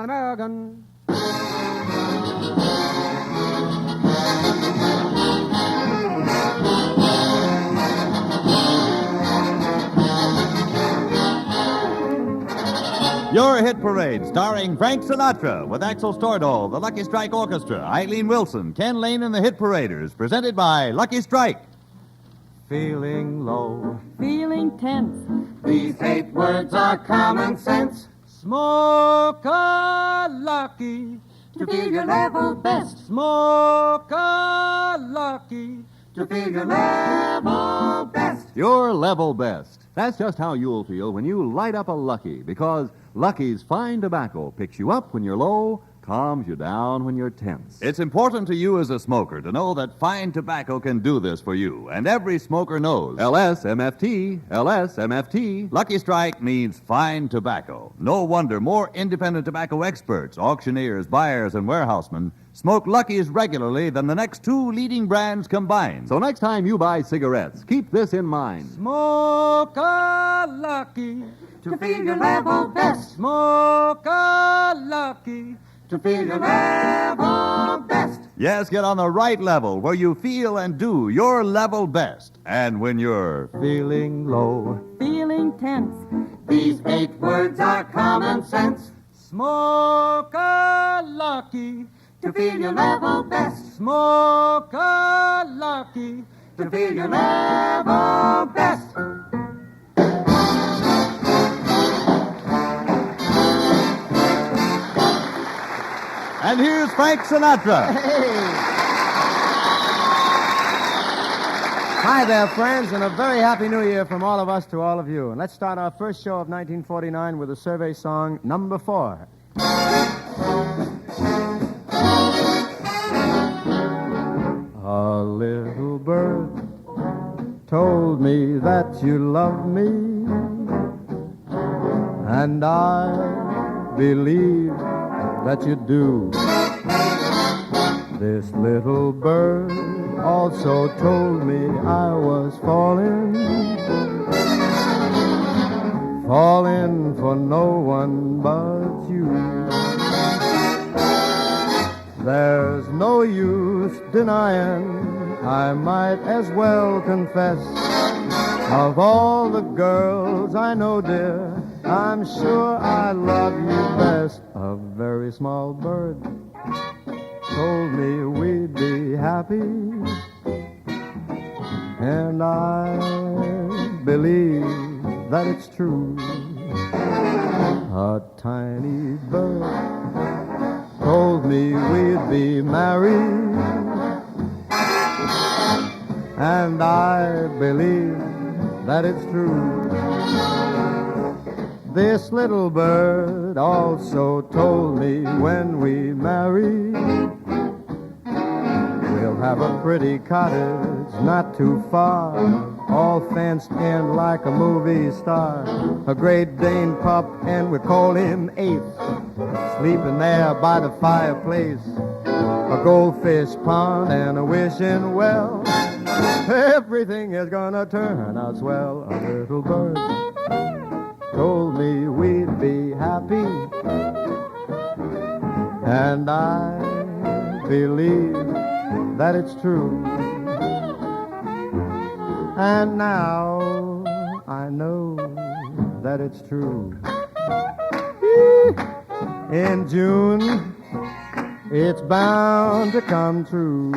American. Your Hit Parade, starring Frank Sinatra with Axel Stordahl, the Lucky Strike Orchestra, Eileen Wilson, Ken Lane, and the Hit Paraders, presented by Lucky Strike. Feeling low, Feeling tense. These 8 words are common sense. Smoke a Lucky To feel your level best. Smoke a Lucky To feel your level best. your level best. That's just how you'll feel when you light up a Lucky, because Lucky's fine tobacco picks you up when you're low, calms you down when you're tense. It's important to you as a smoker to know that fine tobacco can do this for you, and every smoker knows. LSMFT, LSMFT. Lucky Strike means fine tobacco. No wonder more independent tobacco experts, auctioneers, buyers, and warehousemen smoke Lucky's regularly than the next 2 leading brands combined. So next time you buy cigarettes, keep this in mind. Smoke a Lucky To feel your level best. Smoke a Lucky To feel your level best. Yes, get on the right level where you feel and do your level best. And when you're feeling low, Feeling tense. These 8 words are common sense. Smoke a Lucky To feel your level best. Smoke a Lucky To feel your level best. and here's Frank Sinatra. Hi there, friends, and a very happy new year from all of us to all of you. And let's start our first show of 1949 with a survey song, number 4. A little bird told me that you love me, and I believe that you do. This little bird also told me I was falling for no one but you. There's no use denying, I might as well confess, of all the girls I know, dear, I'm sure I love you best. A very small bird told me we'd be happy, and I believe that it's true. A tiny bird told me we'd be married, and I believe that it's true. This little bird also told me when we marry, we'll have a pretty cottage not too far, all fenced in like a movie star. A Great Dane pup, and we call him Eighth, sleeping there by the fireplace. A goldfish pond and a wishing well. Everything is gonna turn out swell. A little bird told me we'd be happy, and I believe that it's true. And now I know that it's true. In June, it's bound to come true.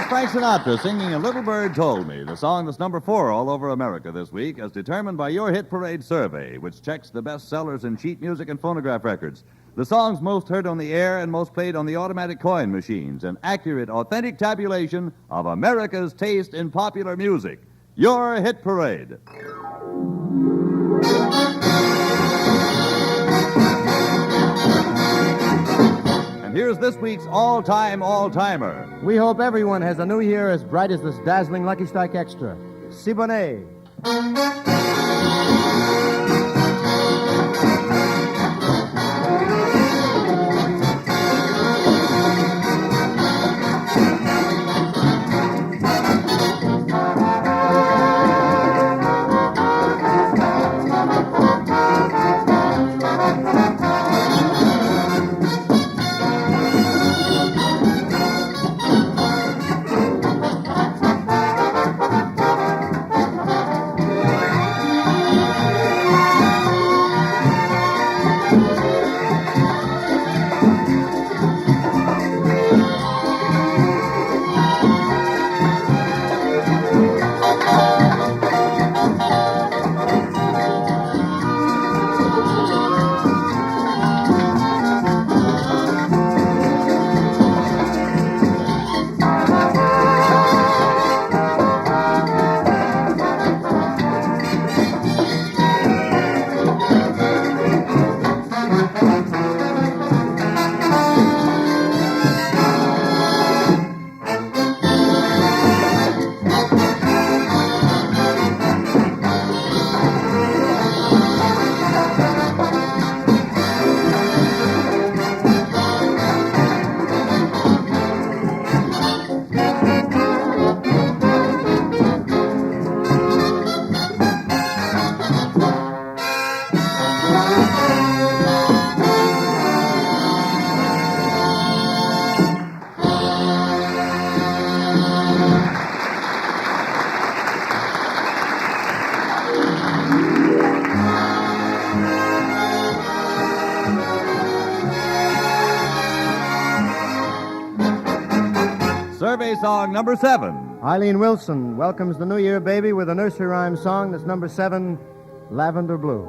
Frank Sinatra singing A Little Bird Told Me, the song that's number 4 all over America this week, as determined by your Hit Parade survey, which checks the best sellers in sheet music and phonograph records. The songs most heard on the air and most played on the automatic coin machines, an accurate, authentic tabulation of America's taste in popular music. Your Hit Parade. Here's this week's all-time all-timer. We hope everyone has a new year as bright as this dazzling Lucky Strike Extra. Siboney. Survey song number 7. Eileen Wilson welcomes the New Year baby with a nursery rhyme song that's number 7, Lavender Blue.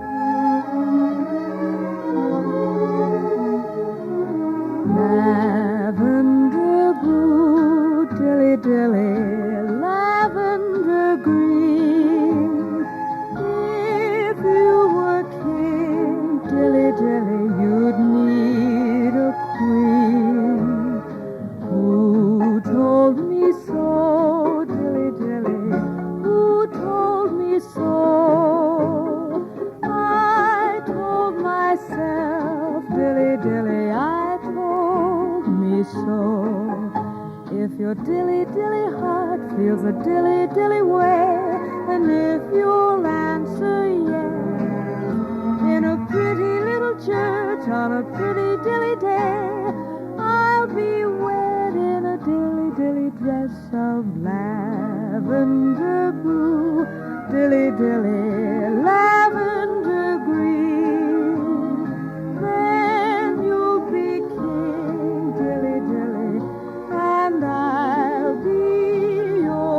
Lavender blue, dilly dilly, lavender green. If you were king, dilly dilly, you'd need a queen. Who told me so, dilly dilly? Who told me so? I told myself, dilly dilly, I told me so. If your dilly dilly heart feels a dilly dilly way, and if you'll answer yes, in a pretty little church on a pretty dilly day, I'll be wed in a dilly dilly dress of lavender blue, dilly dilly, lavender green. Then you'll be king, dilly dilly, and I'll be your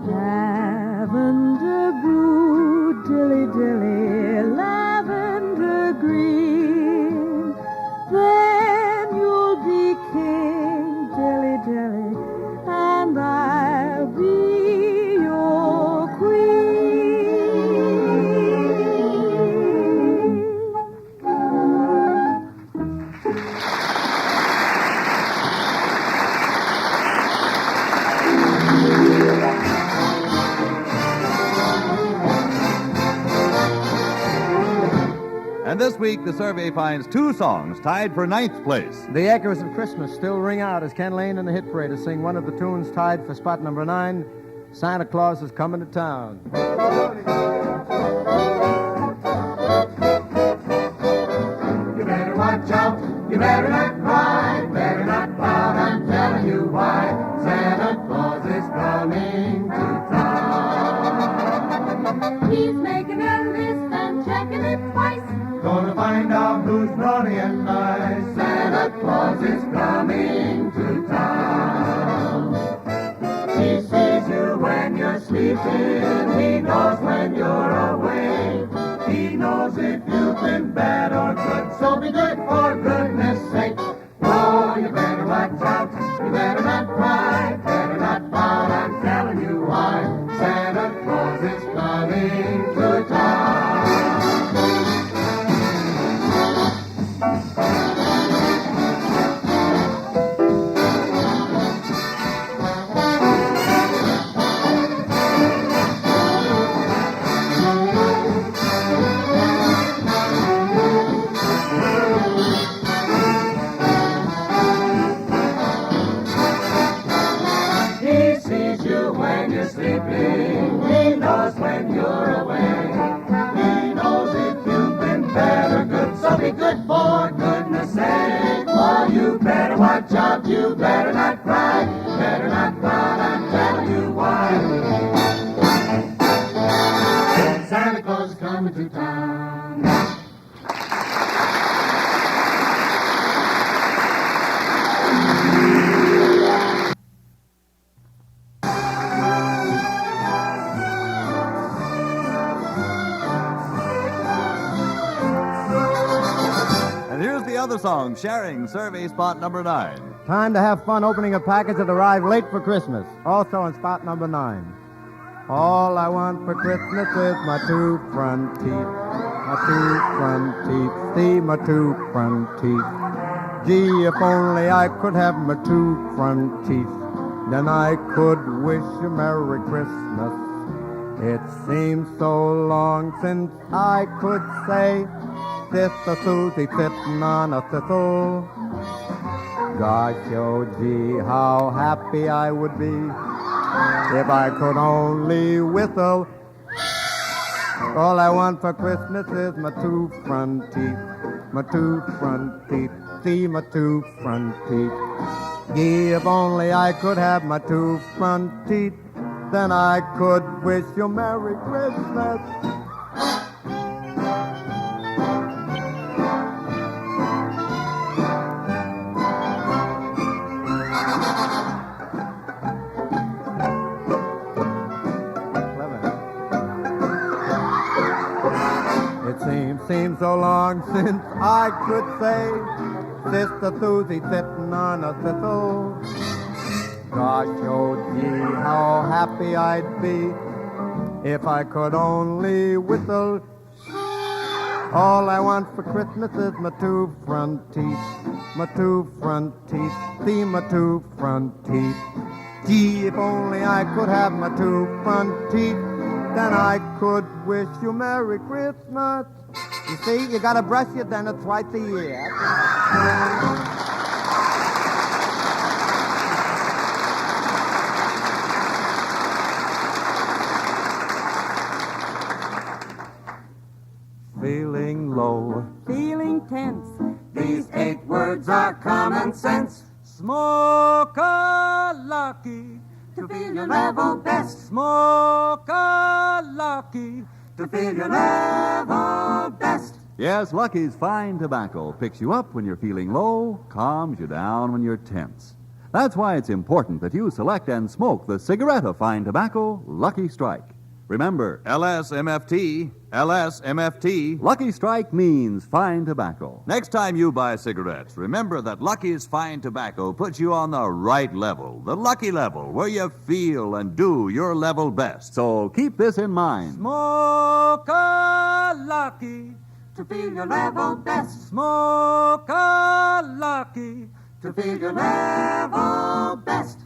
Lavender blue, dilly dilly, lavender green. Then you'll be king, dilly dilly, and I'll be your queen. And this week, the survey finds 2 songs tied for 9th place. The echoes of Christmas still ring out as Ken Lane and the Hit Parade sing one of the tunes tied for spot number 9, Santa Claus is Coming to Town. You better watch out, you better not cry, better not pout, I'm telling you why. Santa Claus is coming to town. He's making a list and checking it twice. Gonna find out who's naughty and nice. Santa Claus is coming to town. He sees you when you're sleeping. He knows when you're awake. He knows if you've been bad or good. So be good for goodness sake. Oh, you better watch out. You better not cry. sleeping. He knows when you're away. He knows if you've been bad or good, so be good for goodness sake. Oh, you better watch out, you better not cry. Better not cry, I'm telling you why. Santa Claus is coming to town. And here's the other song sharing survey spot number 9. Time to have fun opening a package that arrived late for Christmas. Also in spot number 9. All I want for Christmas is my 2 front teeth. My 2 front teeth. See my 2 front teeth. Gee, if only I could have my 2 front teeth, then I could wish you Merry Christmas. It seems so long since I could say, Sister Susie sitting on a thistle. Gosh, oh gee, how happy I would be if I could only whistle. All I want for Christmas is my 2 front teeth. My 2 front teeth. See my 2 front teeth. Gee, if only I could have my 2 front teeth, then I could wish you Merry Christmas. Seems so long since I could say, Sister Susie sitting on a thistle. Gosh, oh gee, how happy I'd be if I could only whistle. All I want for Christmas is my 2 front teeth. My 2 front teeth. See my 2 front teeth. Gee, if only I could have my 2 front teeth, then I could wish you Merry Christmas. You see, you gotta brush your dentist twice a year. Feeling low, Feeling tense. These 8 words are common sense. Smoke a Lucky To feel your level best. Smoke a Lucky. To feel your level best. Yes, Lucky's fine tobacco picks you up when you're feeling low, calms you down when you're tense. That's why it's important that you select and smoke the cigarette of fine tobacco, Lucky Strike. Remember, LSMFT, LSMFT. Lucky Strike means fine tobacco. Next time you buy cigarettes, remember that Lucky's fine tobacco puts you on the right level, the lucky level, where you feel and do your level best. So keep this in mind. Smoke a Lucky. To feel your level best. Smoke a Lucky. To feel your level best.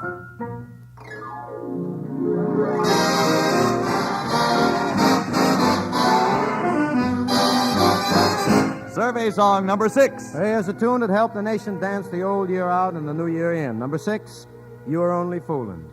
Survey song number 6. Here's a tune that helped the nation dance the old year out and the new year in. Number 6, You Are Only Fooling.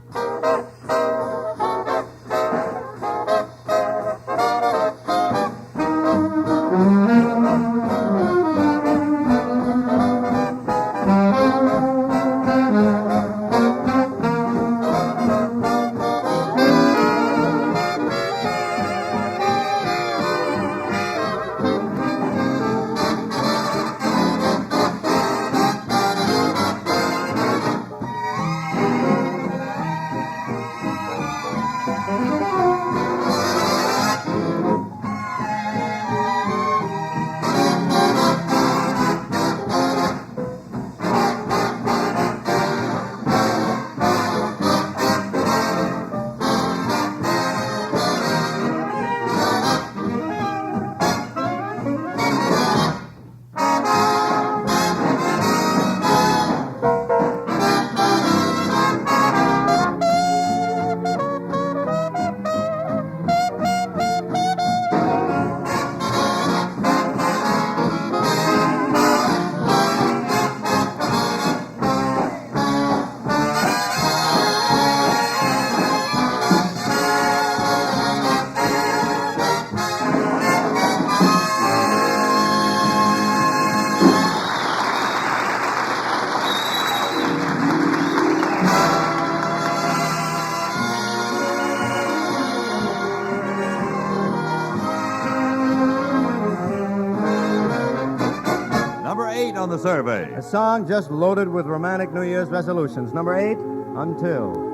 the survey. A song just loaded with romantic New Year's resolutions. Number 8, Until.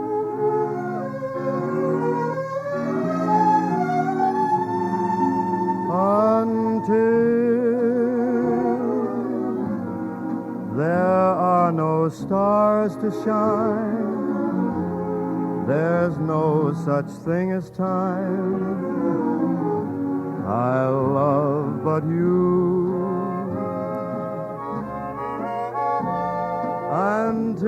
There are no stars to shine. There's no such thing as time. I love but you. Until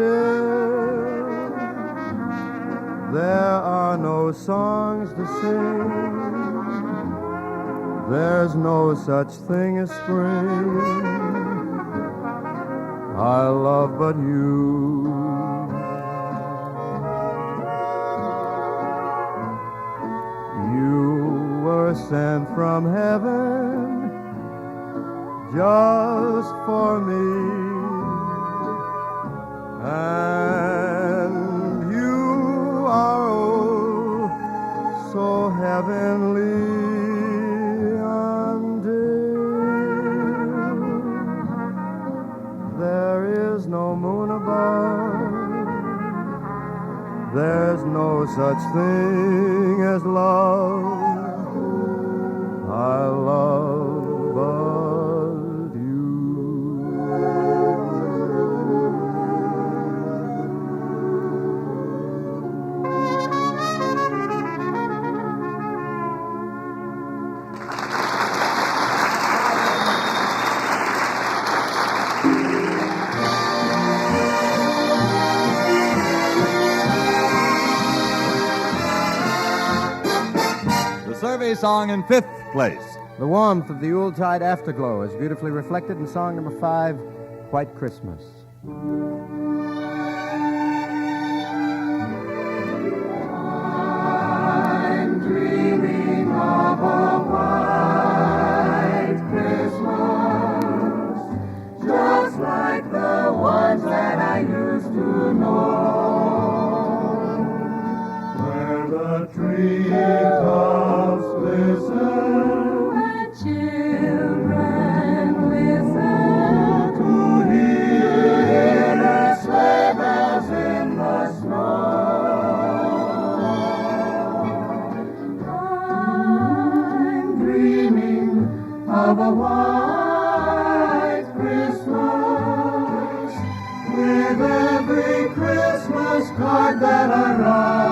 there are no songs to sing. There's no such thing as spring. I love but you. You were sent from heaven just for me, and you are oh so heavenly. No moon above. There's no such thing as love. I love but you. Survey song in 5th place. The warmth of the Yuletide afterglow is beautifully reflected in song number 5, White Christmas. I'm dreaming of a white Christmas, just like the ones that I used to know, where the treetops listen and children listen to hear the sleigh bells in the snow. I'm dreaming of a white Christmas with every Christmas card that I write.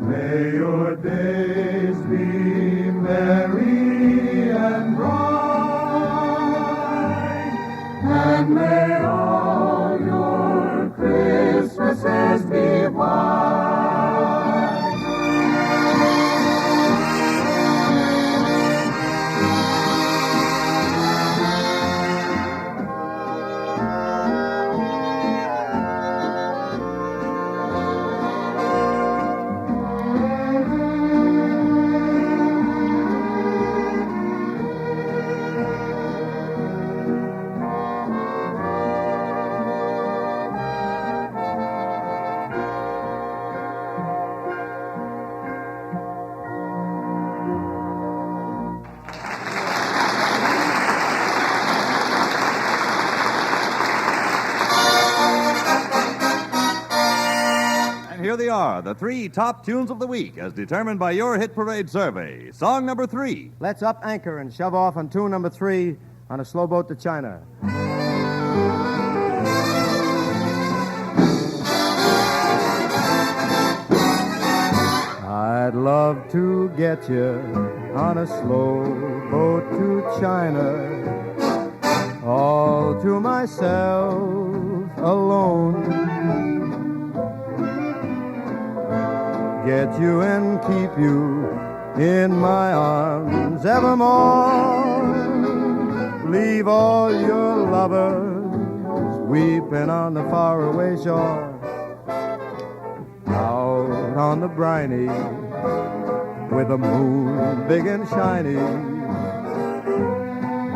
May your days be merry and bright, and may all your Christmases be white. Here they are, the 3 top tunes of the week as determined by your Hit Parade survey. Song number 3. Let's up anchor and shove off on tune number 3 on a slow boat to China. I'd love to get you on a slow boat to China, all to myself alone. Get you and keep you in my arms evermore. Leave all your lovers weeping on the faraway shore. Out on the briny, with the moon big and shiny,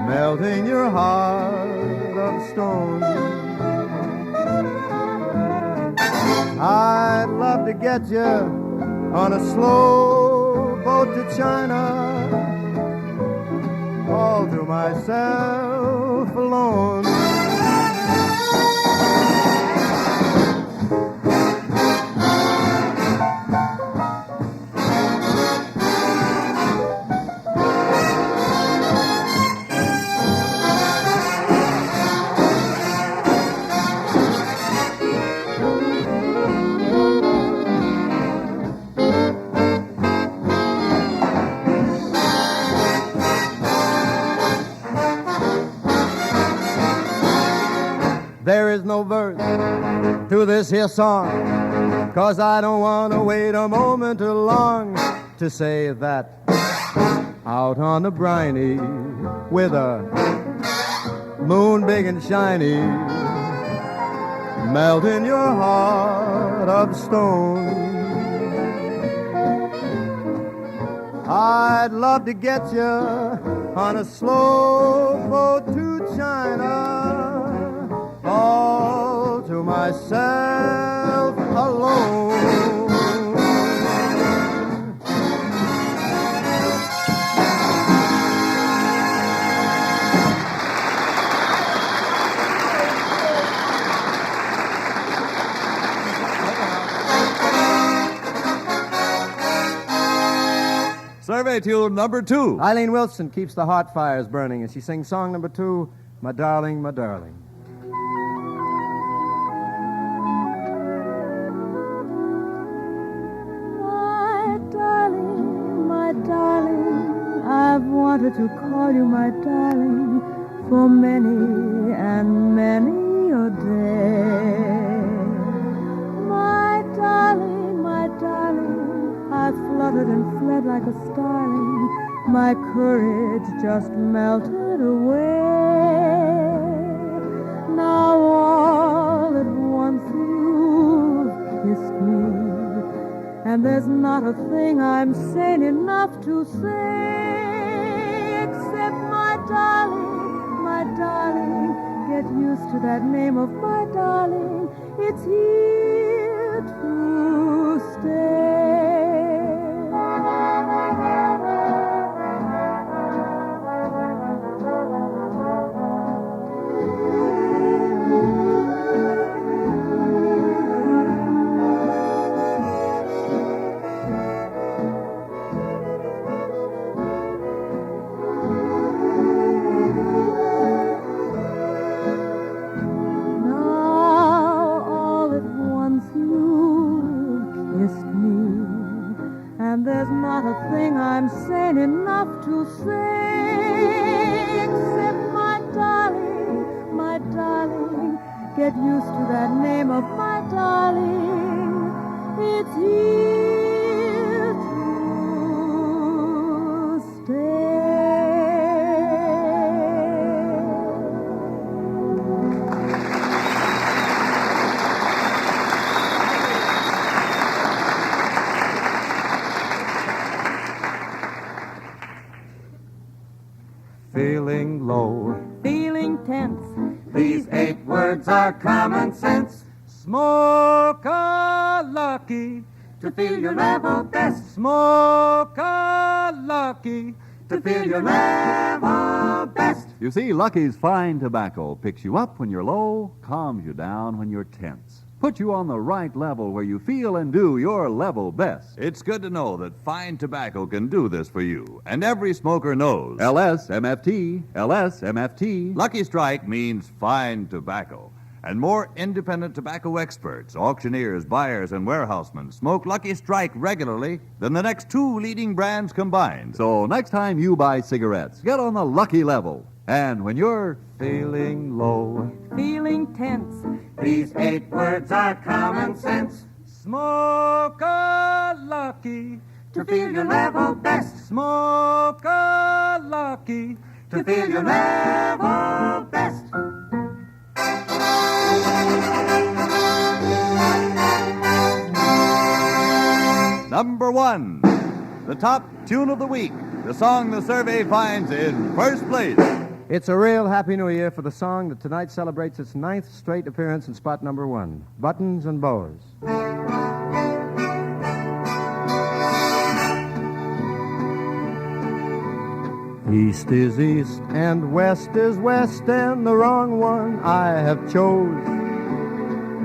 melting your heart of stone. I'd love to get you on a slow boat to China, all to myself alone. There is no verse to this here song, 'cause I don't want to wait a moment too long to say that out on the briny with a moon big and shiny, melting your heart of stone. I'd love to get you on a slow boat to China, all to myself alone. Survey tune number 2. Eileen Wilson keeps the heart fires burning, and she sings song number 2, My Darling, My Darling. My darling, my darling, I've wanted to call you my darling for many and many a day. My darling, I fluttered and fled like a starling. My courage just melted away. Now all at once you've kissed me, and there's not a thing I'm sane enough to say, except my darling, get used to that name of my darling. It's here to stay. There's not a thing I'm sane enough to say, except my darling, get used to that name of my darling. It's here to stay. Feeling low, Feeling tense, These 8 words are common sense. Smoke a Lucky to feel your level best. Smoke a Lucky to feel your level best. You see, Lucky's fine tobacco picks you up when you're low, calms you down when you're tense, puts you on the right level where you feel and do your level best. It's good to know that fine tobacco can do this for you, and every smoker knows. LSMFT, LSMFT. Lucky Strike means fine tobacco. And more independent tobacco experts, auctioneers, buyers, and warehousemen smoke Lucky Strike regularly than the next 2 leading brands combined. So next time you buy cigarettes, get on the Lucky level. And when you're feeling low, feeling tense, These 8 words are common sense. Smoke a Lucky to feel your level best. Smoke a Lucky to feel your level best. Number 1, the top tune of the week, the song the survey finds in first place. it's a real Happy New Year for the song that tonight celebrates its 9th straight appearance in spot number 1, Buttons and Bows. East is east and west is west, and the wrong one I have chose.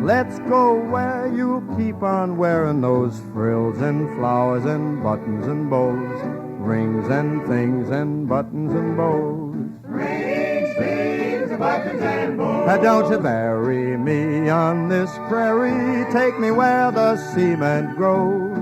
Let's go where you keep on wearing those frills and flowers and buttons and bows, rings and things and buttons and bows. Rings, things, buttons, and bows. Don't you bury me on this prairie, take me where the cement grows.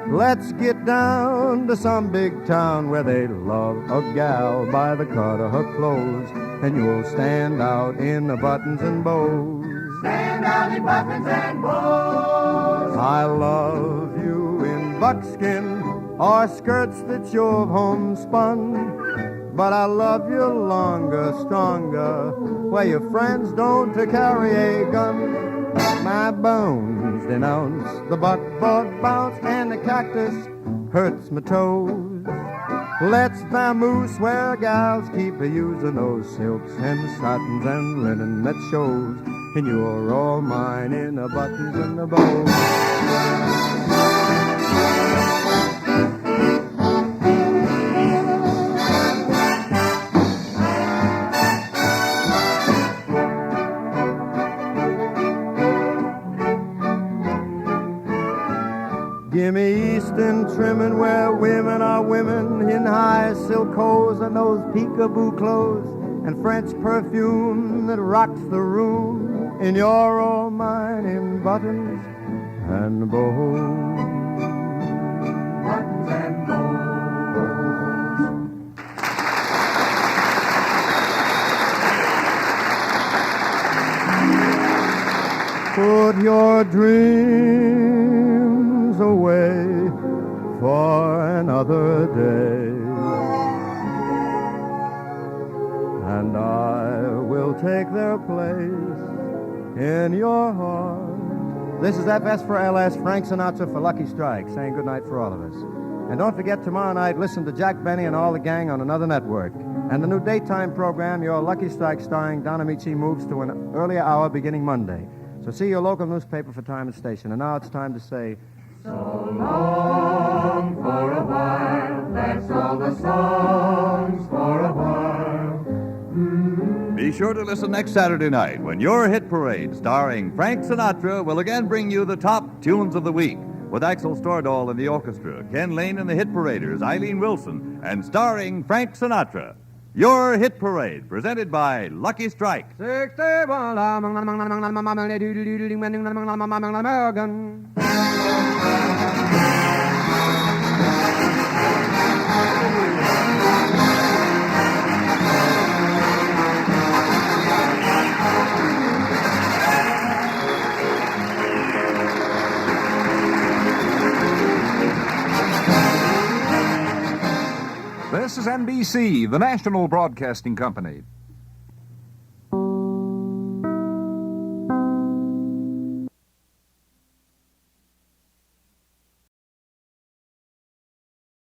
Let's get down to some big town where they love a gal by the cut of her clothes, and you'll stand out in the buttons and bows. Stand out in buttons and bows. I love you in buckskin or skirts that you've homespun, but I love you longer, stronger, where your friends don't carry a gun. My bones denounce the buckboard bounce, and the cactus hurts my toes. Let's vamoose where gals keep using those silks and satins and linen that shows, and you're all mine in the buttons and the bows. Give me Eastern trimming where women are women in high silk hose and those peekaboo clothes, and French perfume that rocks the room, and you're all mine in buttons and bows. Buttons and bows. Put your dreams away for another day, and I will take their place in your heart. This is FS for LS, Frank Sinatra for Lucky Strike, saying goodnight for all of us. And don't forget, tomorrow night, listen to Jack Benny and all the gang on another network. And the new daytime program, Your Lucky Strike, starring Don Amici, moves to an earlier hour beginning Monday. So see your local newspaper for time and station. And now it's time to say, so long for a while, that's all the songs for a while. Be sure to listen next Saturday night when Your Hit Parade, starring Frank Sinatra, will again bring you the top tunes of the week, with Axel Stordahl and the orchestra, Ken Lane and the Hit Paraders, Eileen Wilson, and starring Frank Sinatra. Your Hit Parade, presented by Lucky Strike. This is NBC, the national broadcasting company.